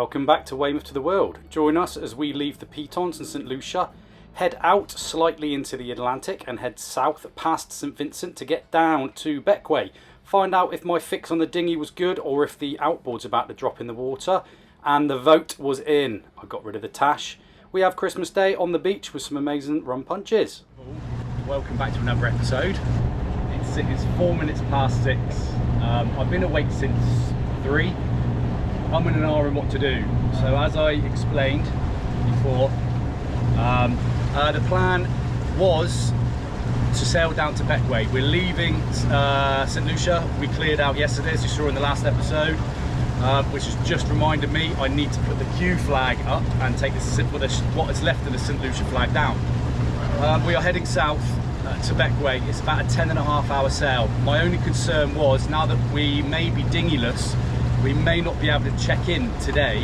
Welcome back to Weymouth to the World. Join us as we leave the Pitons and St. Lucia, head out slightly into the Atlantic and head south past St. Vincent to get down to Bequia. Find out if my fix on the dinghy was good or if the outboard's about to drop in the water. And the vote was in. I got rid of the tash. We have Christmas Day on the beach with some amazing rum punches. Welcome back to another episode. It's 4 minutes past 6. I've been awake since 3. I'm in an hour on what to do. So as I explained before, the plan was to sail down to Bequia. We're leaving St. Lucia. We cleared out yesterday, as you saw in the last episode, which has just reminded me I need to put the Q flag up and take what is left of the St. Lucia flag down. We are heading south to Bequia. It's about a 10.5-hour sail. My only concern was, now that we may be dinghy-less, we may not be able to check in today,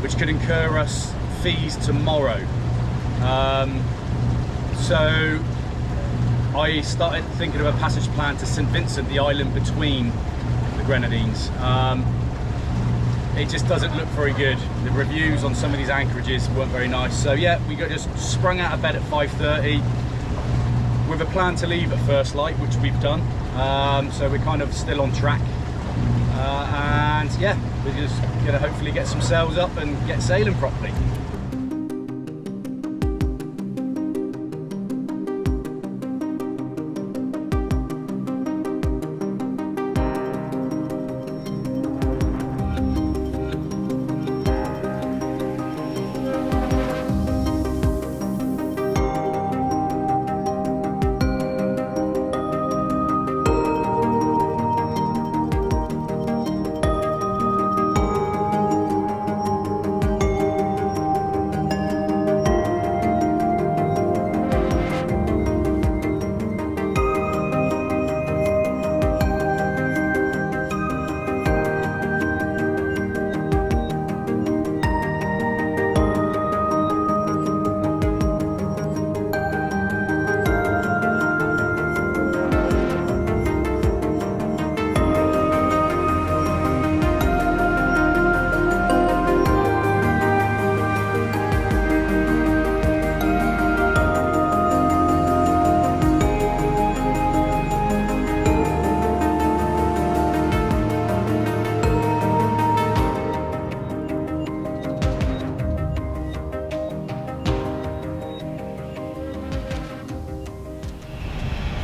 which could incur us fees tomorrow. So I started thinking of a passage plan to St. Vincent, the island between the Grenadines. It just doesn't look very good. The reviews on some of these anchorages weren't very nice. So yeah, we just sprung out of bed at 5:30 with a plan to leave at first light, which we've done. So we're kind of still on track. And yeah, we're just gonna hopefully get some sails up and get sailing properly.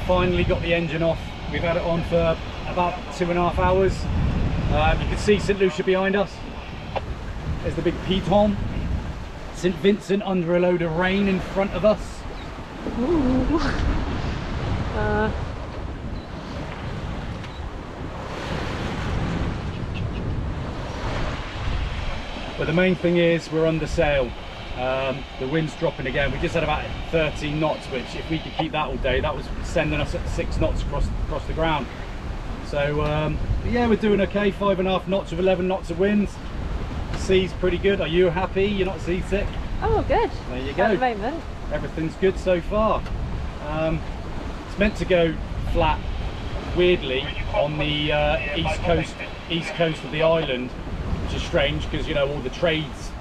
Finally got the engine off. We've had it on for about 2.5 hours. You can see St. Lucia behind us. There's the big Piton. St. Vincent under a load of rain in front of us. Ooh. But the main thing is we're under sail. The wind's dropping again. We just had about 13 knots, which if we could keep that all day, that was sending us at 6 knots across the ground. So yeah, we're doing okay. 5.5 knots with 11 knots of wind. Sea's pretty good. Are you happy? You're not seasick? Oh, good. There you go. At the moment. Everything's good so far. It's meant to go flat, weirdly, on the east coast of the island, which is strange because, you know, all the trades,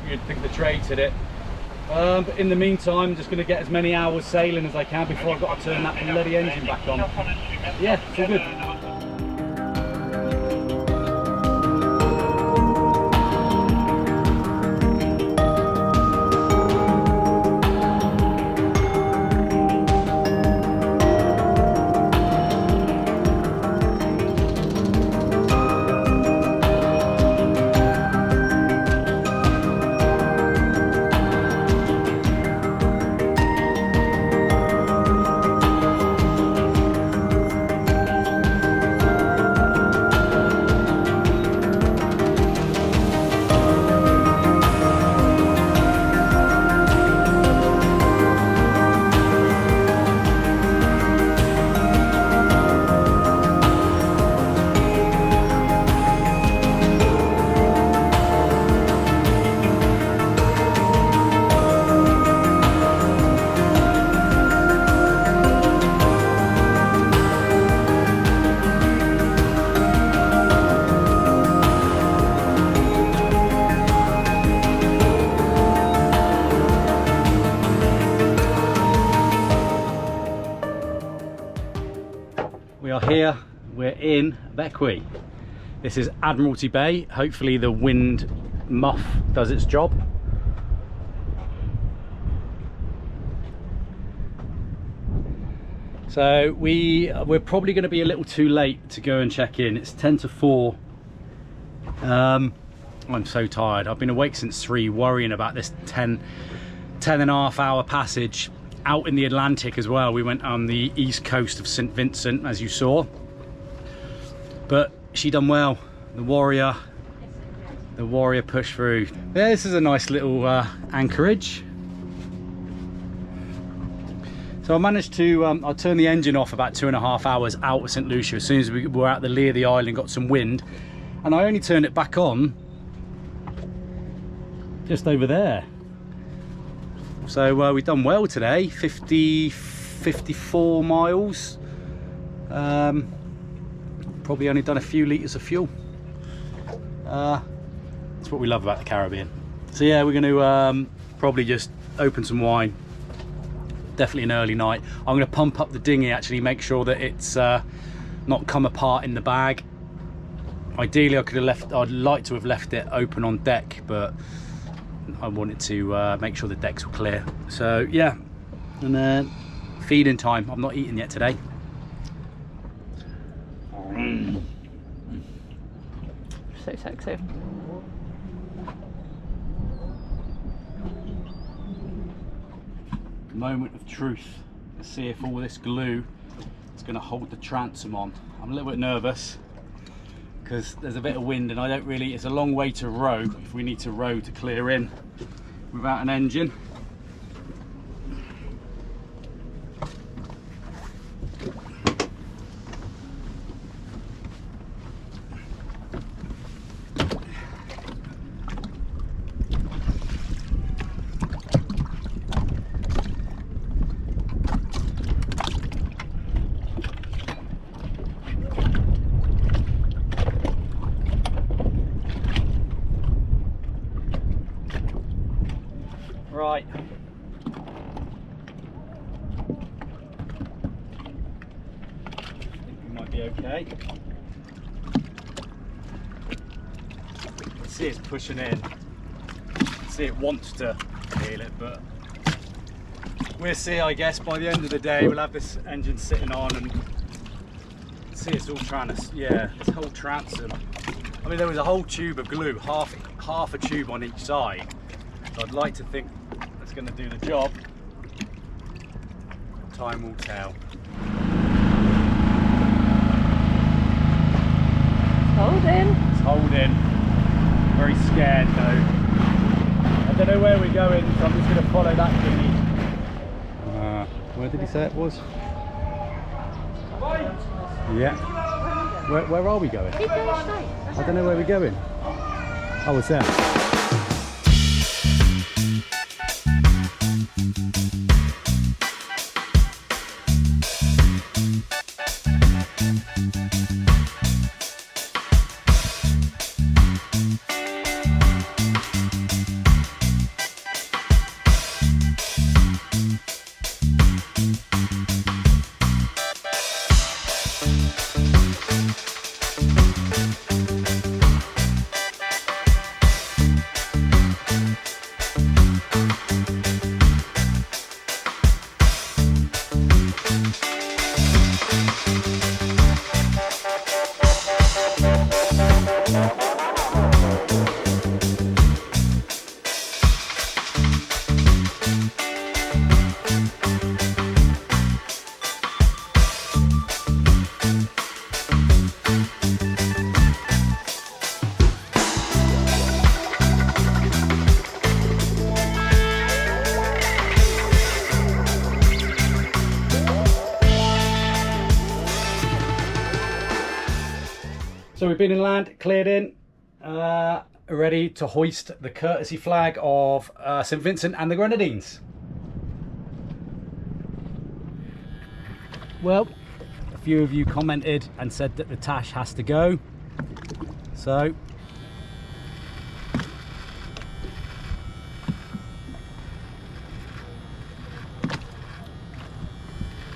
you'd think the trades hit it. But in the meantime, I'm just going to get as many hours sailing as I can before I've got to turn that bloody engine back on. Yeah, it's all good. We are here, we're in Bequia. This is Admiralty Bay. Hopefully the wind muff does its job. So we're probably going to be a little too late to go and check in. It's 10 to 4. I'm so tired. I've been awake since 3 worrying about this 10 and a half hour passage out in the Atlantic as well. We went on the east coast of St. Vincent, as you saw, but she done well. The warrior pushed through. Yeah, this is a nice little anchorage. So I managed to I turned the engine off about 2.5 hours out of St. Lucia as soon as we were at the lee of the island, got some wind, and I only turned it back on just over there. So we've done well today. 54 miles. Probably only done a few litres of fuel. That's what we love about the Caribbean. So yeah, we're going to probably just open some wine. Definitely an early night. I'm going to pump up the dinghy, actually make sure that it's not come apart in the bag. Ideally I'd like to have left it open on deck, but I wanted to make sure the decks were clear. So yeah, and then feeding time. I'm not eating yet today. So sexy. Moment of truth. Let's see if all this glue is going to hold the transom on. I'm a little bit nervous because there's a bit of wind and I don't really, it's a long way to row if we need to row to clear in without an engine. Right. I think we might be okay. See it's pushing in. See it wants to feel it, but we'll see. I guess by the end of the day we'll have this engine sitting on and see it's all trying to, yeah, this whole transom. I mean, there was a whole tube of glue, half a tube on each side. So I'd like to think that's going to do the job. Time will tell. Holding. It's holding. Very scared though. I don't know where we're going, so I'm just going to follow that dinghy. Where did he say it was? Yeah. Where are we going? Keep going straight. I don't know where we're going. Oh, it's there. So we've been in land, cleared in, ready to hoist the courtesy flag of St. Vincent and the Grenadines. Well, a few of you commented and said that the Tash has to go. So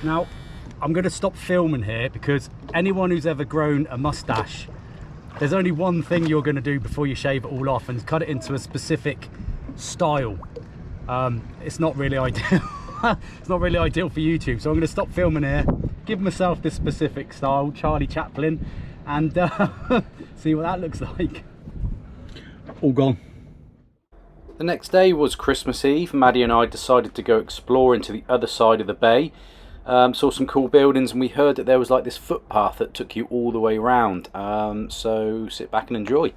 now I'm going to stop filming here because anyone who's ever grown a mustache, there's only one thing you're going to do before you shave it all off, and cut it into a specific style. It's not really ideal. It's not really ideal for YouTube, so I'm going to stop filming here, give myself this specific style, Charlie Chaplin, and see what that looks like. All gone. The next day was Christmas Eve. Maddie and I decided to go explore into the other side of the bay. Saw some cool buildings, and we heard that there was like this footpath that took you all the way around. So sit back and enjoy.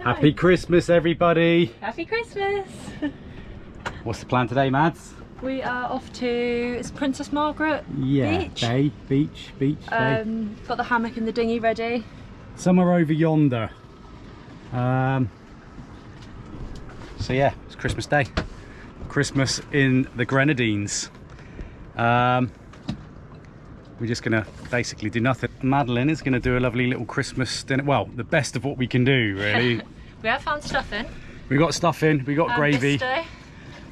Happy Christmas, everybody! Happy Christmas! What's the plan today, Mads? We are off to, it's Princess Margaret Beach. Beach. Got the hammock and the dinghy ready. Somewhere over yonder. So yeah, it's Christmas Day. Christmas in the Grenadines. We're just gonna basically do nothing. Madeline is gonna do a lovely little Christmas dinner. Well, the best of what we can do, really. We have found stuffing. We got stuffing, we got gravy. Bisto.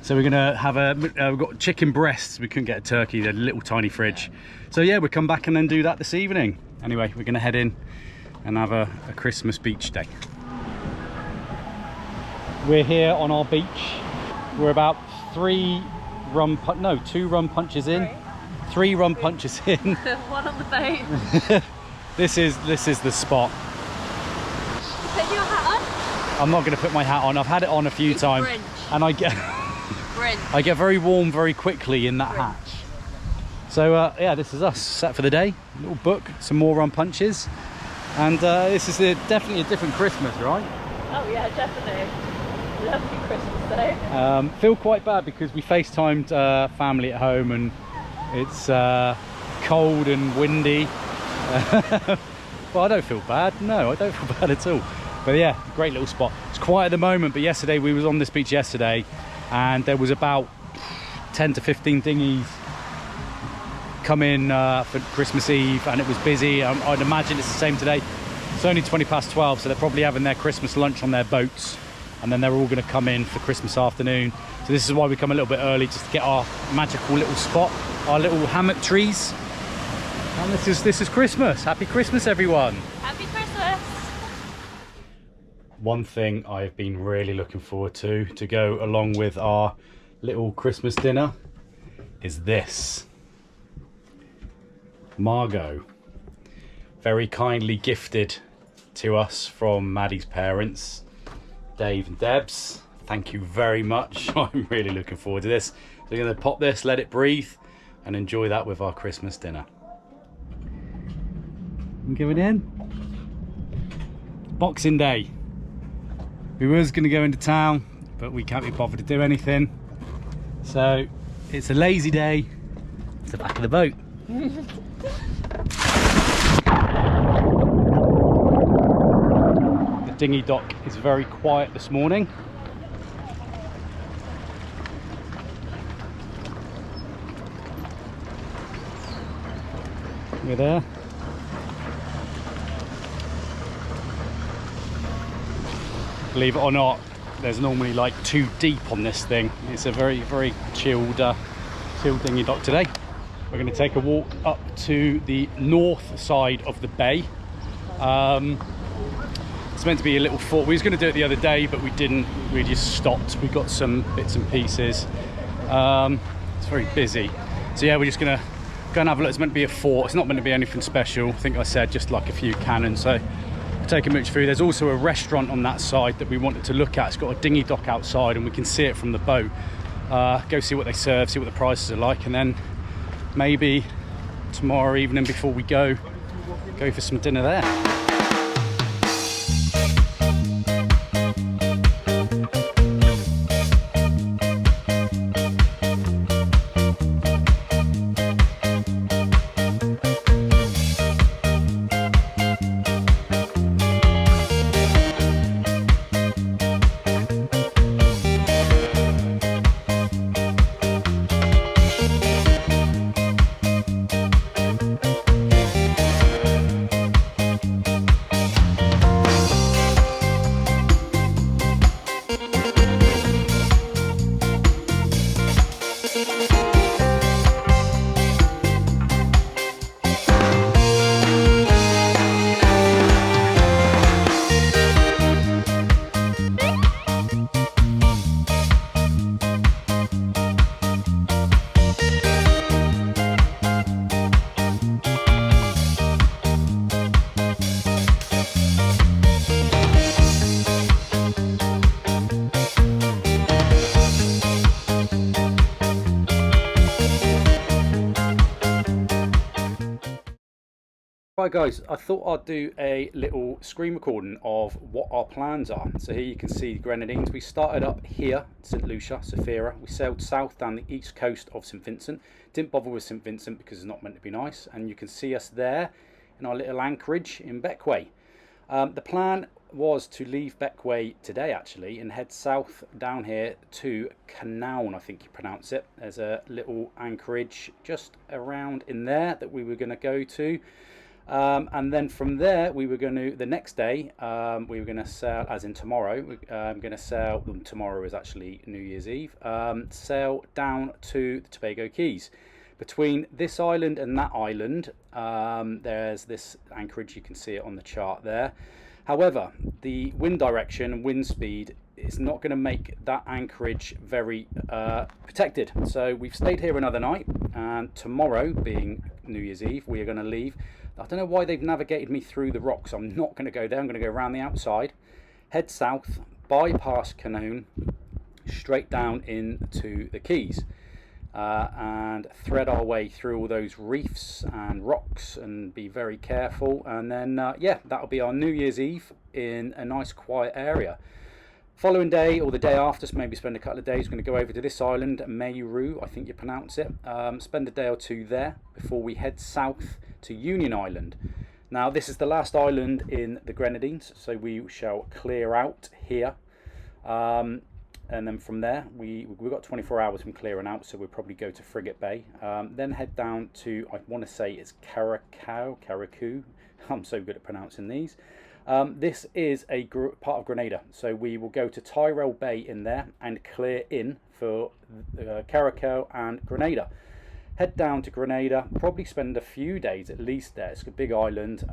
So we're gonna have we've got chicken breasts. We couldn't get a turkey, they're a little tiny fridge. So yeah, we'll come back and then do that this evening. Anyway, we're gonna head in and have a Christmas beach day. We're here on our beach. We're about two rum punches in. Three rum punches in. One on the boat. This is the spot. Put your hat on? I'm not going to put my hat on. I've had it on a few times, and I get very warm very quickly in that hatch. So yeah, this is us set for the day. A little book, some more rum punches, and this is definitely a different Christmas, right? Oh yeah, definitely. Lovely Christmas day. Feel quite bad because we FaceTimed family at home, and it's cold and windy. Well, I don't feel bad. No, I don't feel bad at all. But yeah, great little spot. It's quiet at the moment, but yesterday we was on this beach yesterday, and there was about 10 to 15 dinghies come in for Christmas Eve, and it was busy. I'd imagine it's the same today. It's only 12:20, so they're probably having their Christmas lunch on their boats, and then they're all going to come in for Christmas afternoon. So this is why we come a little bit early, just to get our magical little spot, our little hammock trees. And this is Christmas. Happy Christmas, everyone. Happy Christmas. one thing I've been really looking forward to go along with our little Christmas dinner is this. Margot, very kindly gifted to us from Maddie's parents, Dave and Debs. Thank you very much. I'm really looking forward to this. So we're going to pop this, let it breathe, and enjoy that with our Christmas dinner. I'm going in. Boxing Day. We was going to go into town, but we can't be bothered to do anything. So it's a lazy day. It's the back of the boat. The dinghy dock is very quiet this morning. We're there. Believe it or not, there's normally like 2 deep on this thing. It's a very, very chilled dinghy dock today. We're going to take a walk up to the north side of the bay. It's meant to be a little fort. We was going to do it the other day, but we didn't. We just stopped. We got some bits and pieces. It's very busy. So yeah, we're just going to go and have a look. It's meant to be a fort. It's not meant to be anything special. I think I said just like a few cannons. So we'll take a mooch through. There's also a restaurant on that side that we wanted to look at. It's got a dinghy dock outside and we can see it from the boat. Go see what they serve, see what the prices are like, and then maybe tomorrow evening before we go for some dinner there. Right guys, I thought I'd do a little screen recording of what our plans are. So here you can see the Grenadines. We started up here, St. Lucia, Sophia. We sailed south down the east coast of St. Vincent. Didn't bother with St. Vincent because it's not meant to be nice. And you can see us there in our little anchorage in Bequia. The plan was to leave Bequia today actually and head south down here to Canown, I think you pronounce it. There's a little anchorage just around in there that we were going to go to. And then from there we were going to, the next day, we were going to sail, as in tomorrow, I'm going to sail, tomorrow is actually New Year's Eve, sail down to the Tobago Keys. Between this island and that island, there's this anchorage, you can see it on the chart there. However, the wind direction and wind speed is not going to make that anchorage very protected. So we've stayed here another night, and tomorrow, being New Year's Eve, we are going to leave. I don't know why they've navigated me through the rocks. I'm not going to go there. I'm going to go around the outside, head south, bypass Canown, straight down into the Keys, and thread our way through all those reefs and rocks and be very careful. And then, yeah, that'll be our New Year's Eve in a nice quiet area. Following day, or the day after, so maybe spend a couple of days, we're going to go over to this island, Mayru, I think you pronounce it. Spend a day or two there before we head south to Union Island. Now, this is the last island in the Grenadines, so we shall clear out here. And then from there, we've got 24 hours from clearing out, so we'll probably go to Frigate Bay. Then head down to, I want to say it's Carriacou. I'm so good at pronouncing these. This is a part of Grenada, so we will go to Tyrrell Bay in there and clear in for Carriacou and Grenada. head down to Grenada, probably spend a few days at least there. It's a big island,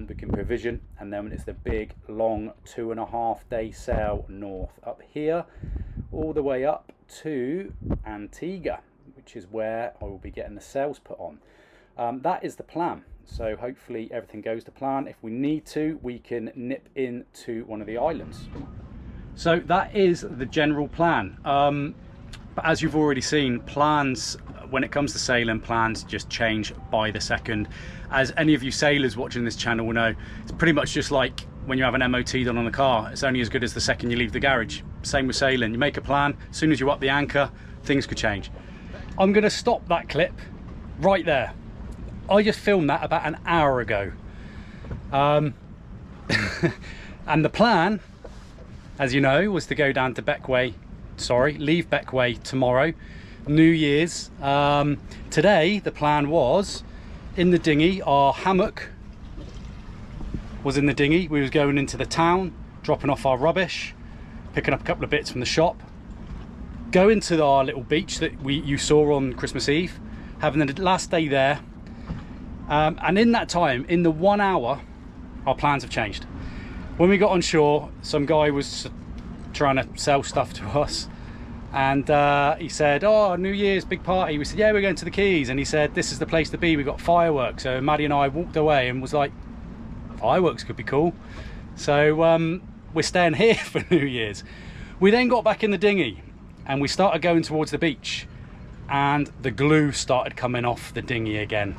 we can provision, and then it's the big long 2.5-day sail north up here all the way up to Antigua, which is where I will be getting the sails put on. That is the plan. So hopefully everything goes to plan. If we need to, we can nip into one of the islands. So that is the general plan. But as you've already seen, plans, when it comes to sailing, plans just change by the second. As any of you sailors watching this channel will know, it's pretty much just like when you have an MOT done on a car. It's only as good as the second you leave the garage. Same with sailing. You make a plan, as soon as you up the anchor, things could change. I'm going to stop that clip right there. I just filmed that about an hour ago. And the plan, as you know, was to go down to Bequia, leave Bequia tomorrow, New Year's. Today, the plan was, in the dinghy, our hammock was in the dinghy. We was going into the town, dropping off our rubbish, picking up a couple of bits from the shop, go into our little beach that you saw on Christmas Eve, having the last day there. And in that time, in the 1 hour, our plans have changed. When we got on shore, some guy was trying to sell stuff to us, and he said, "Oh, New Year's big party." We said, "Yeah, we're going to the Keys," and he said, "This is the place to be, we got fireworks." So Maddie and I walked away and was like, fireworks could be cool. So we're staying here for New Year's. We then got back in the dinghy and we started going towards the beach, and the glue started coming off the dinghy again.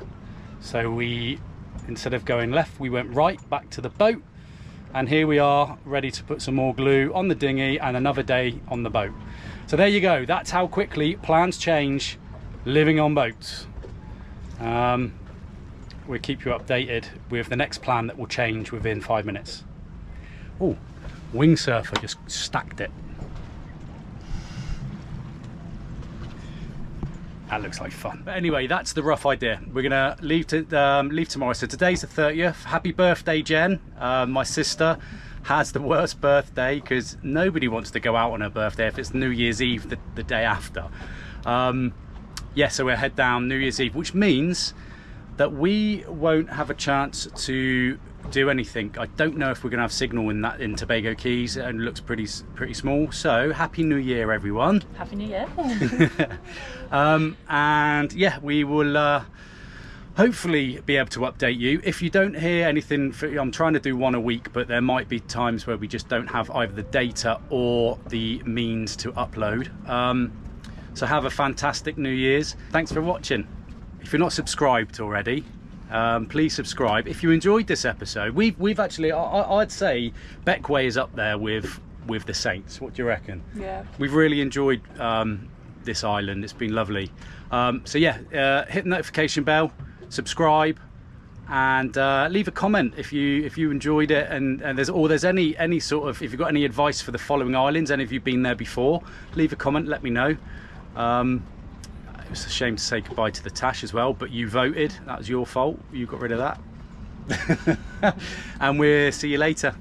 So we, instead of going left, we went right back to the boat, and here we are ready to put some more glue on the dinghy and another day on the boat. So there you go. That's how quickly plans change living on boats. We'll keep you updated with the next plan that will change within 5 minutes. Oh, wing surfer just stacked it. That looks like fun. But anyway, that's the rough idea. We're gonna leave tomorrow. So today's the 30th. Happy birthday, Jen. My sister has the worst birthday because nobody wants to go out on her birthday if it's New Year's Eve the day after. Yeah, so we'll head down New Year's Eve, which means that we won't have a chance to do anything. I don't know if we're gonna have signal in Tobago Keys. It looks pretty small. So happy New Year, everyone. Happy New Year. And yeah, we will hopefully be able to update you. If you don't hear anything, I'm trying to do one a week, but there might be times where we just don't have either the data or the means to upload. So have a fantastic New Year's. Thanks for watching. If you're not subscribed already, please subscribe. If you enjoyed this episode, we've actually, I'd say Bequia is up there with the Saints. What do you reckon? Yeah. We've really enjoyed this island. It's been lovely. So yeah, hit the notification bell, subscribe, and leave a comment if you enjoyed it, and there's any sort of, if you've got any advice for the following islands, any of you been there before, leave a comment, let me know. It was a shame to say goodbye to the Tash as well, but you voted. That was your fault. You got rid of that. And we'll see you later.